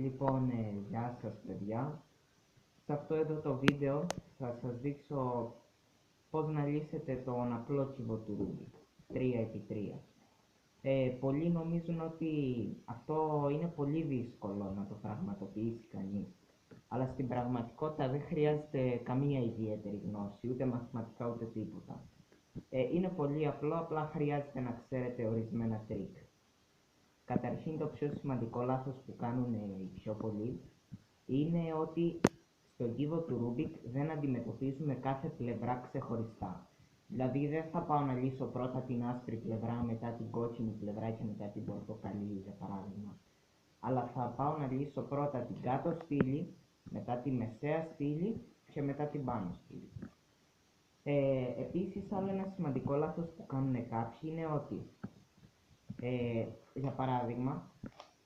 Λοιπόν, γεια σας παιδιά. Σε αυτό εδώ το βίντεο θα σας δείξω πώς να λύσετε τον απλό κύβο του Rubik 3x3. Πολλοί νομίζουν ότι αυτό είναι πολύ δύσκολο να το πραγματοποιήσει κανείς, αλλά στην πραγματικότητα δεν χρειάζεται καμία ιδιαίτερη γνώση, ούτε μαθηματικά ούτε τίποτα. Είναι πολύ απλό, απλά χρειάζεται να ξέρετε ορισμένα τρίκ. Καταρχήν, το πιο σημαντικό λάθος που κάνουν οι πιο πολλοί είναι ότι στον κύβο του Rubik δεν αντιμετωπίζουμε κάθε πλευρά ξεχωριστά. Δηλαδή δεν θα πάω να λύσω πρώτα την άσπρη πλευρά, μετά την κόκκινη πλευρά και μετά την πορτοκαλί, για παράδειγμα. Αλλά θα πάω να λύσω πρώτα την κάτω στήλη, μετά τη μεσαία στήλη και μετά την πάνω στήλη. Επίσης, άλλο ένα σημαντικό λάθος που κάνουν κάποιοι είναι ότι για παράδειγμα,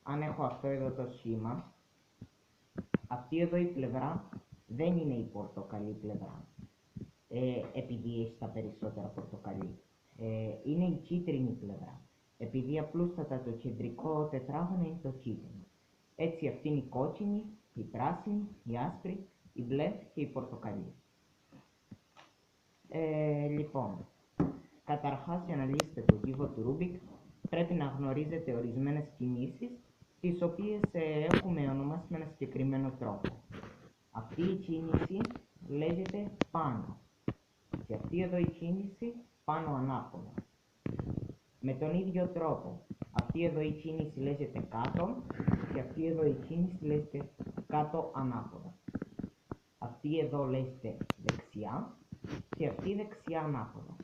αν έχω αυτό εδώ το σχήμα, αυτή εδώ η πλευρά δεν είναι η πορτοκαλί πλευρά, επειδή έχει τα περισσότερα πορτοκαλί. Είναι η κίτρινη πλευρά, επειδή απλούστατα το κεντρικό τετράγωνο είναι το κίτρινο. Έτσι αυτή είναι η κόκκινη, η πράσινη, η άσπρη, η μπλε και η πορτοκαλί. Λοιπόν, καταρχάς, για να λύσετε το κύβο του Rubik πρέπει να γνωρίζετε ορισμένες κινήσεις, τις οποίες έχουμε ονομάσει με ένα συγκεκριμένο τρόπο. Αυτή η κίνηση λέγεται πάνω και αυτή εδώ η κίνηση πάνω ανάποδα. Με τον ίδιο τρόπο, αυτή εδώ η κίνηση λέγεται κάτω και αυτή εδώ η κίνηση λέγεται κάτω ανάποδα. Αυτή εδώ λέγεται δεξιά και αυτή δεξιά ανάποδα.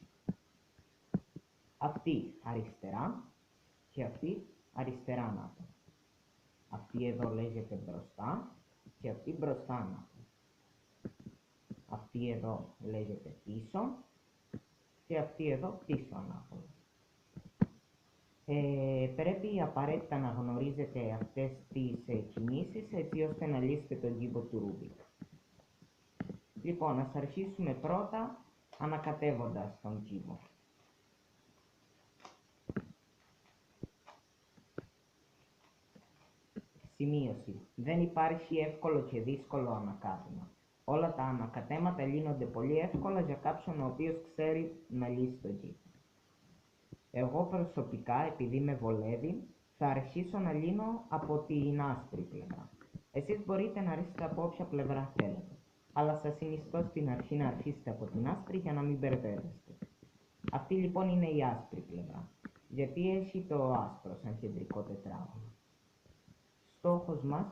Αυτή αριστερά και αυτή αριστερά ανάποδα. Αυτή εδώ λέγεται μπροστά και αυτή μπροστά ανάποδα. Αυτή εδώ λέγεται πίσω και αυτή εδώ πίσω ανάποδα. Πρέπει απαραίτητα να γνωρίζετε αυτές τις κινήσεις έτσι ώστε να λύσετε τον κύβο του Rubik. Λοιπόν, ας αρχίσουμε πρώτα ανακατεύοντας τον κύβο. Σημείωση. Δεν υπάρχει εύκολο και δύσκολο ανακάτεμα. Όλα τα ανακατέματα λύνονται πολύ εύκολα για κάποιον ο οποίος ξέρει να λύσει τον κύβο. Εγώ προσωπικά, επειδή με βολεύει, θα αρχίσω να λύνω από την άσπρη πλευρά. Εσείς μπορείτε να αρχίσετε από όποια πλευρά θέλετε, αλλά σας συνιστώ στην αρχή να αρχίσετε από την άσπρη για να μην μπερδεύεστε. Αυτή λοιπόν είναι η άσπρη πλευρά, γιατί έχει το άσπρο σαν κεντρικό τετράγωνο. Στόχος μας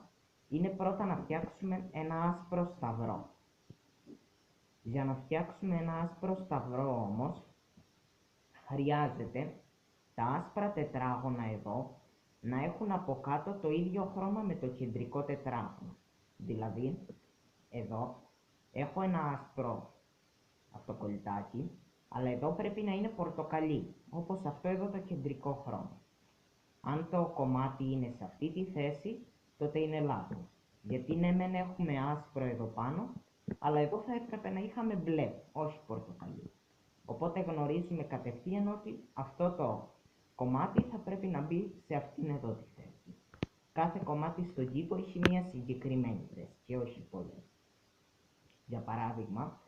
είναι πρώτα να φτιάξουμε ένα άσπρο σταυρό. Για να φτιάξουμε ένα άσπρο σταυρό όμως, χρειάζεται τα άσπρα τετράγωνα εδώ να έχουν από κάτω το ίδιο χρώμα με το κεντρικό τετράγωνο. Δηλαδή, εδώ έχω ένα άσπρο αυτοκολλητάκι, αλλά εδώ πρέπει να είναι πορτοκαλί, όπως αυτό εδώ το κεντρικό χρώμα. Αν το κομμάτι είναι σε αυτή τη θέση, τότε είναι λάθος. Γιατί ναι μεν έχουμε άσπρο εδώ πάνω, αλλά εδώ θα έπρεπε να είχαμε μπλε, όχι πορτοκαλί. Οπότε γνωρίζουμε κατευθείαν ότι αυτό το κομμάτι θα πρέπει να μπει σε αυτήν εδώ τη θέση. Κάθε κομμάτι στον κύβο έχει μια συγκεκριμένη θέση και όχι πολλές. Για παράδειγμα,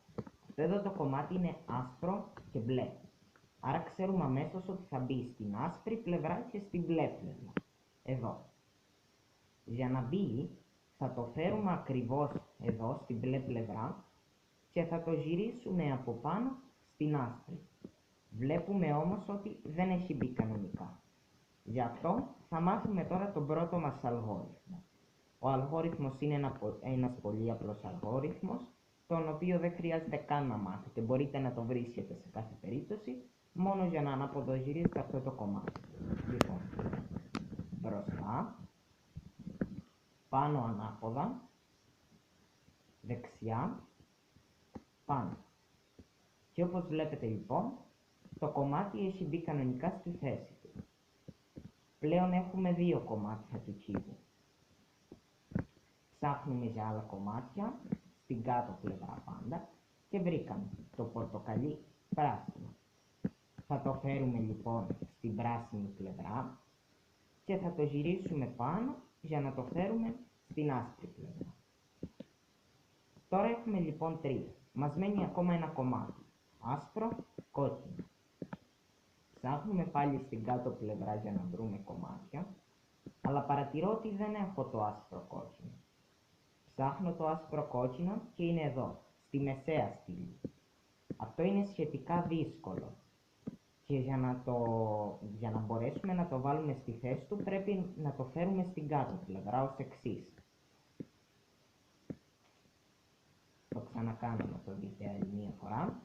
αυτό εδώ το κομμάτι είναι άσπρο και μπλε. Άρα ξέρουμε αμέσως ότι θα μπει στην άσπρη πλευρά και στην μπλε πλευρά. Εδώ. Για να μπει θα το φέρουμε ακριβώς εδώ στην μπλε πλευρά και θα το γυρίσουμε από πάνω στην άσπρη. Βλέπουμε όμως ότι δεν έχει μπει κανονικά. Γι' αυτό θα μάθουμε τώρα τον πρώτο μας αλγόριθμο. Ο αλγόριθμος είναι ένας πολύ απλός αλγόριθμος, τον οποίο δεν χρειάζεται καν να μάθετε. Μπορείτε να το βρίσκετε σε κάθε περίπτωση, μόνο για να αναποδογυρίσετε αυτό το κομμάτι. Λοιπόν, μπροστά, πάνω ανάποδα, δεξιά, πάνω. Και όπως βλέπετε λοιπόν, το κομμάτι έχει μπει κανονικά στη θέση του. Πλέον έχουμε δύο κομμάτια του κύβου. Ψάχνουμε για άλλα κομμάτια, στην κάτω πλευρά πάντα, και βρήκαμε το πορτοκαλί πράσινο. Θα το φέρουμε λοιπόν στην πράσινη πλευρά και θα το γυρίσουμε πάνω για να το φέρουμε στην άσπρη πλευρά. Τώρα έχουμε λοιπόν 3. Μας μένει ακόμα ένα κομμάτι. Άσπρο, κόκκινο. Ψάχνουμε πάλι στην κάτω πλευρά για να βρούμε κομμάτια, αλλά παρατηρώ ότι δεν έχω το άσπρο κόκκινο. Ψάχνω το άσπρο κόκκινο και είναι εδώ, στη μεσαία στήλη. Αυτό είναι σχετικά δύσκολο και για να μπορέσουμε να το βάλουμε στη θέση του πρέπει να το φέρουμε στην κάτω πλευρά ως εξής. Το ξανακάνω να το δείτε άλλη μία φορά.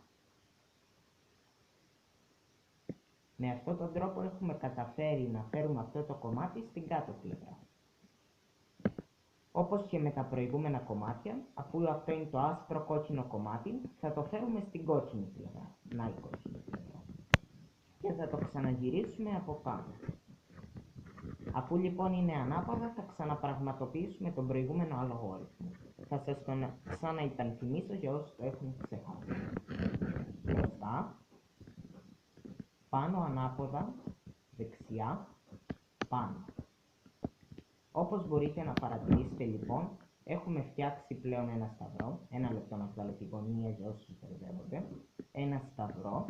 Με αυτόν τον τρόπο έχουμε καταφέρει να φέρουμε αυτό το κομμάτι στην κάτω πλευρά. Όπως και με τα προηγούμενα κομμάτια, αφού αυτό είναι το άσπρο κόκκινο κομμάτι, θα το φέρουμε στην κόκκινη πλευρά. Να η κόκκινη πλευρά. Και θα το ξαναγυρίσουμε από πάνω. Αφού λοιπόν είναι ανάποδα, θα ξαναπραγματοποιήσουμε τον προηγούμενο αλγόριθμο. Θα σας τον ξαναυπενθυμίσω για όσους το έχουν ξεχάσει. Μπροστά, πάνω ανάποδα, δεξιά, πάνω. Όπως μπορείτε να παρατηρήσετε λοιπόν, έχουμε φτιάξει πλέον ένα σταυρό. Ένα λεπτό να βγάλω τη γωνία για όσους μπερδεύονται. Ένα σταυρό,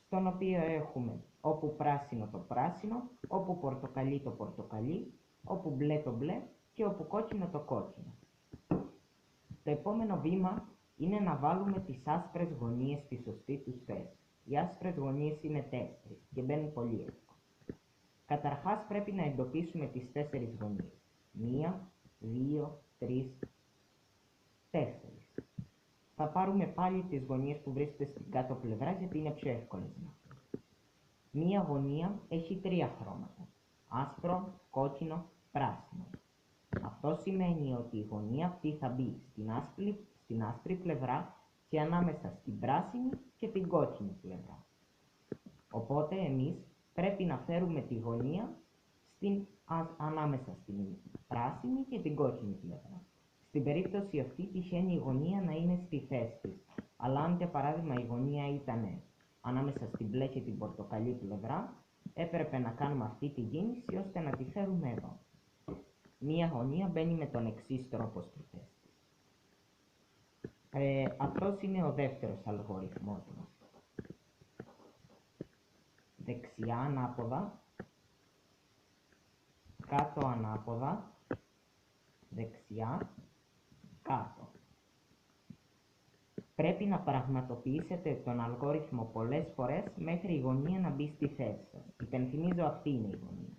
στον οποίο έχουμε όπου πράσινο το πράσινο, όπου πορτοκαλί το πορτοκαλί, όπου μπλε το μπλε και όπου κόκκινο το κόκκινο. Το επόμενο βήμα είναι να βάλουμε τις άσπρες γωνίες στη σωστή τους θέση. Οι άσπρες γωνίες είναι 4 και μπαίνουν πολύ εύκολα. Καταρχάς πρέπει να εντοπίσουμε τις 4 γωνίες. 1, 2, 3, 4. Θα πάρουμε πάλι τις γωνίες που βρίσκονται στην κάτω πλευρά γιατί είναι πιο εύκολες. Μία γωνία έχει 3 χρώματα. Άσπρο, κόκκινο, πράσινο. Αυτό σημαίνει ότι η γωνία αυτή θα μπει στην άσπρη πλευρά και ανάμεσα στην πράσινη και την κόκκινη πλευρά. Οπότε εμείς πρέπει να φέρουμε τη γωνία ανάμεσα στην πράσινη και την κόκκινη πλευρά. Στην περίπτωση αυτή τυχαίνει η γωνία να είναι στη θέση της. Αλλά αν για παράδειγμα η γωνία ήταν ανάμεσα στην μπλε και την πορτοκαλί πλευρά, έπρεπε να κάνουμε αυτή τη κίνηση ώστε να τη φέρουμε εδώ. Μία γωνία μπαίνει με τον εξής τρόπο στη θέση της. Αυτός είναι ο δεύτερος αλγοριθμός μας. Δεξιά ανάποδα, κάτω ανάποδα, δεξιά, κάτω. Πρέπει να πραγματοποιήσετε τον αλγόριθμο πολλές φορές μέχρι η γωνία να μπει στη θέση σας. Υπενθυμίζω, αυτή είναι η γωνία.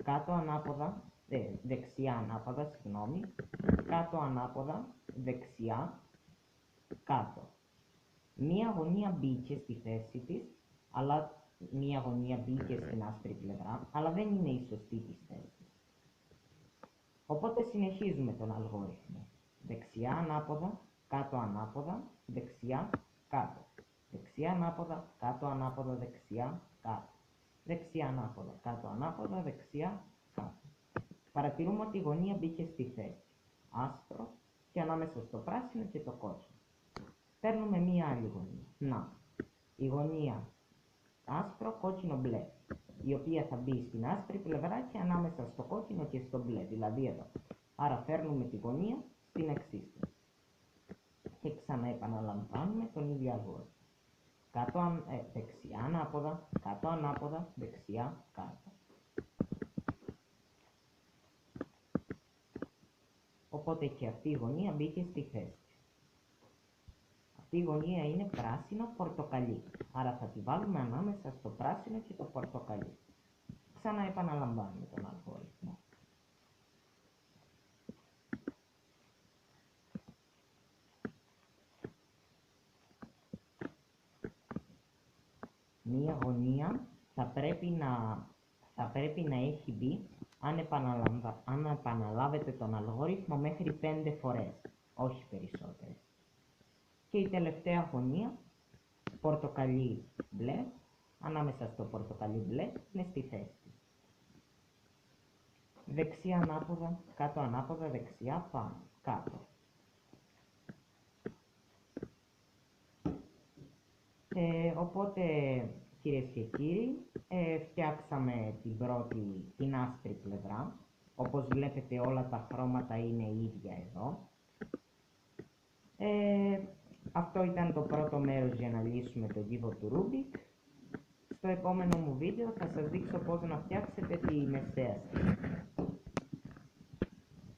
Κάτω ανάποδα, δεξιά ανάποδα, κάτω ανάποδα, δεξιά, κάτω. Μία γωνία μπήκε στη θέση της, αλλά μία γωνία μπήκε στην άσπρη πλευρά, αλλά δεν είναι η σωστή της θέση. Οπότε συνεχίζουμε τον αλγόριθμο. Δεξιά ανάποδα, κάτω ανάποδα, δεξιά, κάτω. Δεξιά ανάποδα, κάτω ανάποδα, δεξιά, κάτω. Δεξιά ανάποδα, κάτω ανάποδα, δεξιά, κάτω. Παρατηρούμε ότι η γωνία μπήκε στη θέση. Άσπρο και ανάμεσα στο πράσινο και το κόκκινο. Παίρνουμε μία άλλη γωνία. Να, η γωνία άσπρο, κόκκινο, μπλε, η οποία θα μπει στην άσπρη πλευρά και ανάμεσα στο κόκκινο και στο μπλε, δηλαδή εδώ. Άρα φέρνουμε τη γωνία στην εξής θέση. Και ξαναεπαναλαμβάνουμε τον ίδιο αλγόριθμο. Δεξιά ανάποδα, κάτω ανάποδα, δεξιά, κάτω. Οπότε και αυτή η γωνία μπήκε στη θέση. Αυτή η γωνία είναι πράσινο πορτοκαλί, άρα θα τη βάλουμε ανάμεσα στο πράσινο και το πορτοκαλί. Ξαναεπαναλαμβάνουμε τον αλγόριθμο. Μία γωνία θα πρέπει να έχει μπει, αν επαναλάβετε τον αλγόριθμο, μέχρι 5 φορές, όχι περισσότερες. Και η τελευταία γωνία, πορτοκαλί μπλε, ανάμεσα στο πορτοκαλί μπλε, είναι στη θέση της. Δεξιά ανάποδα, κάτω ανάποδα, δεξιά, πάνω, κάτω. Οπότε, κυρίες και κύριοι, φτιάξαμε την άσπρη πλευρά. Όπως βλέπετε όλα τα χρώματα είναι ίδια εδώ. Αυτό ήταν το πρώτο μέρος για να λύσουμε το κύβο του Rubik. Στο επόμενο μου βίντεο θα σας δείξω πώς να φτιάξετε τη μεσαία σκέψη.